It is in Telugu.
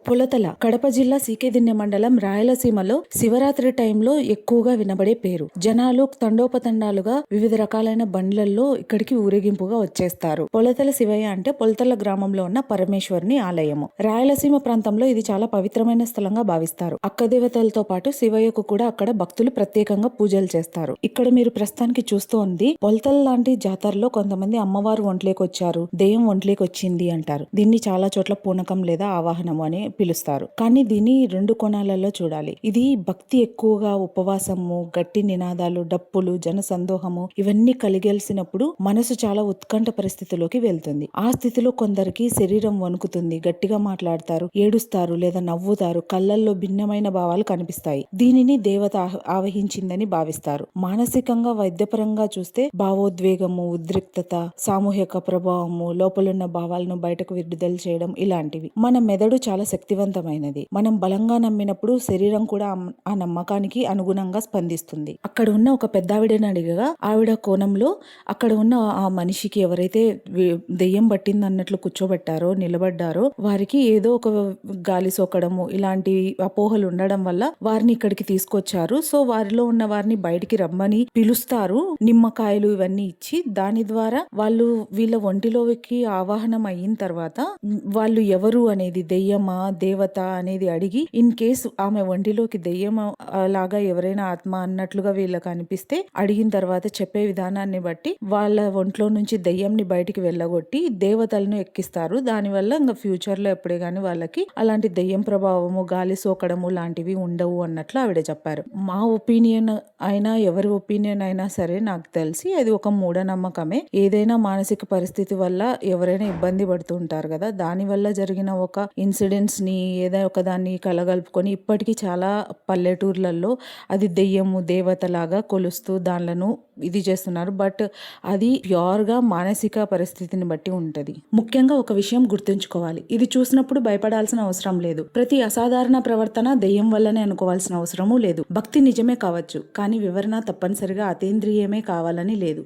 పొలతల కడప జిల్లా సీకేదిన్నె మండలం రాయలసీమలో శివరాత్రి టైంలో ఎక్కువగా వినబడే పేరు. జనాలు తండోపతండాలుగా వివిధ రకాలైన బండ్లల్లో ఇక్కడికి ఊరేగింపుగా వచ్చేస్తారు. పొలతల శివయ్య అంటే పొలతల గ్రామంలో ఉన్న పరమేశ్వరుని ఆలయము. రాయలసీమ ప్రాంతంలో ఇది చాలా పవిత్రమైన స్థలంగా భావిస్తారు. అక్క దేవతలతో పాటు శివయ్యకు కూడా అక్కడ భక్తులు ప్రత్యేకంగా పూజలు చేస్తారు. ఇక్కడ మీరు ప్రస్తుతానికి చూస్తూ ఉంది పొలతల లాంటి జాతరలో కొంతమంది అమ్మవారు ఒంట్లోకి వచ్చారు, దెయ్యం ఒంట్లోకి వచ్చింది అంటారు. దీన్ని చాలా చోట్ల పూనకం లేదా ఆవాహనము అని పిలుస్తారు. కానీ దీన్ని రెండు కోణాలలో చూడాలి. ఇది భక్తి ఎక్కువగా, ఉపవాసము, గట్టి నినాదాలు, డప్పులు, జన సందోహము ఇవన్నీ కలిగేసినప్పుడు మనసు చాలా ఉత్కంఠ పరిస్థితిలోకి వెళ్తుంది. ఆ స్థితిలో కొందరికి శరీరం వణుకుతుంది, గట్టిగా మాట్లాడతారు, ఏడుస్తారు లేదా నవ్వుతారు, కళ్ళల్లో భిన్నమైన భావాలు కనిపిస్తాయి. దీనిని దేవత ఆవహించిందని భావిస్తారు. మానసికంగా, వైద్యపరంగా చూస్తే భావోద్వేగము, ఉద్రిక్తత, సామూహిక ప్రభావము, లోపలున్న భావాలను బయటకు విడుదల చేయడం ఇలాంటివి. మన మెదడు చాలా శక్తివంతమైనది. మనం బలంగా నమ్మినప్పుడు శరీరం కూడా ఆ నమ్మకానికి అనుగుణంగా స్పందిస్తుంది. అక్కడ ఉన్న ఒక పెద్దావిడని అడిగగా ఆవిడ కోణంలో అక్కడ ఉన్న ఆ మనిషికి ఎవరైతే దెయ్యం పట్టింది అన్నట్లు కూర్చోబెట్టారో, నిలబడ్డారో వారికి ఏదో ఒక గాలి సోకడము ఇలాంటి అపోహలు ఉండడం వల్ల వారిని ఇక్కడికి తీసుకొచ్చారు. సో వారిలో ఉన్న వారిని బయటికి రమ్మని పిలుస్తారు. నిమ్మకాయలు ఇవన్నీ ఇచ్చి దాని ద్వారా వాళ్ళు వీళ్ళ ఒంటిలోకి ఆవాహనం అయిన తర్వాత వాళ్ళు ఎవరు అనేది, దెయ్యమా దేవత అనేది అడిగి ఇన్ కేసు ఆమె ఒంటిలోకి దెయ్యం లాగా ఎవరైనా ఆత్మ అన్నట్లుగా వీళ్ళకి అనిపిస్తే అడిగిన తర్వాత చెప్పే విధానాన్ని బట్టి వాళ్ళ ఒంట్లో నుంచి దెయ్యంని బయటికి వెళ్ళగొట్టి దేవతలను ఎక్కిస్తారు. దానివల్ల ఇంకా ఫ్యూచర్ లో ఎప్పుడే గానీ వాళ్ళకి అలాంటి దెయ్యం ప్రభావము, గాలి సోకడము లాంటివి ఉండవు అన్నట్లు ఆవిడ చెప్పారు. మా ఒపీనియన్ అయినా ఎవరి ఒపీనియన్ అయినా సరే నాకు తెలిసి అది ఒక మూఢనమ్మకమే. ఏదైనా మానసిక పరిస్థితి వల్ల ఎవరైనా ఇబ్బంది పడుతూ ఉంటారు కదా, దాని వల్ల జరిగిన ఒక ఇన్సిడెంట్స్ ని ఏదో ఒక దాన్ని కలగలుపుకొని ఇప్పటికీ చాలా పల్లెటూర్లలో అది దెయ్యము దేవతలాగా కొలుస్తూ దానిలను ఇది చేస్తున్నారు. బట్ అది ప్యూర్ గా మానసిక పరిస్థితిని బట్టి ఉంటది. ముఖ్యంగా ఒక విషయం గుర్తుంచుకోవాలి, ఇది చూసినప్పుడు భయపడాల్సిన అవసరం లేదు. ప్రతి అసాధారణ ప్రవర్తన దెయ్యం వల్లనే అనుకోవాల్సిన అవసరము లేదు. భక్తి నిజమే కావచ్చు, కానీ వివరణ తప్పనిసరిగా అతీంద్రియమే కావాలని లేదు.